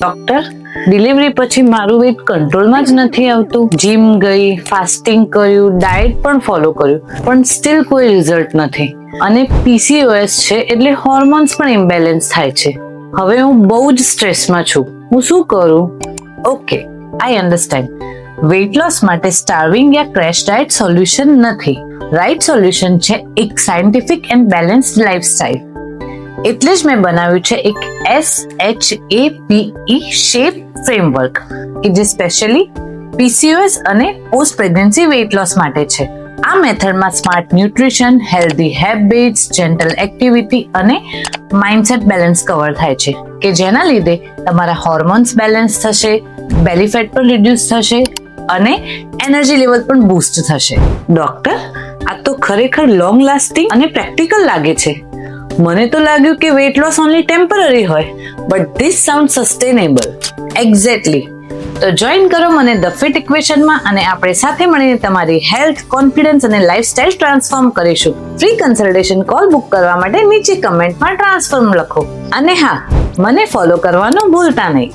Doctor, delivery પછી મારું wet કંટ્રોલમાં જ નથી આવતું. જીમ ગઈ, ફાસ્ટિંગ કર્યું, ડાયટ પણ ફોલો કર્યું, પણ સ્ટીલ કોઈ રિઝલ્ટ નથી. અને પીસીઓએસ છે એટલે હોર્મોન્સ પણ ઇમ્બેલેન્સ થાય છે. હવે હું બહુ જ સ્ટ્રેસમાં છું. હું શું કરું? ઓકે, આઈ અન્ડરસ્ટેન્ડ. વેટ લોસ માટે સ્ટાર્વિંગ યા ક્રેશ ડાયટ સોલ્યુશન નથી. રાઈટ સોલ્યુશન છે એક સાયન્ટિફિક એન્ડ બેલેન્સ્ડ લાઈફસ્ટાઈલ. એટલે જ મેં બનાવ્યું છે એક SHAPE શેપ ફ્રેમવર્ક કે જે સ્પેશિયલી પીસીઓએસ અને પોસ્ટ પ્રેગ્નન્સી વેટ લોસ માટે છે. આ મેથડમાં smart nutrition, healthy habits, gentle activity અને માઇન્ડસેટ બેલેન્સ કવર થાય છે કે જેના લીધે તમારા હોર્મોન્સ બેલેન્સ થશે, બેલી ફેટ પણ રિડ્યુસ થશે અને એનર્જી લેવલ પણ બૂસ્ટ થશે. ડોક્ટર, આ તો ખરેખર લોંગ લાસ્ટિંગ અને પ્રેક્ટિકલ લાગે છે. મને તો લાગ્યું કે વેટ લોસ ઓનલી ટેમ્પરરી હોય, but this sound sustainable. Exactly. તો જોઈન કરો મને ધ ફિટ ઇક્વેશનમાં અને આપણે સાથે મળીને તમારી હેલ્થ, કોન્ફિડન્સ અને લાઈફસ્ટાઈલ ટ્રાન્સફોર્મ કરીશું. ફ્રી કન્સલ્ટેશન કોલ બુક કરવા માટે નીચે કમેન્ટમાં ટ્રાન્સફોર્મ લખો. અને હા, મને ફોલો કરવાનું ભૂલતા નહીં.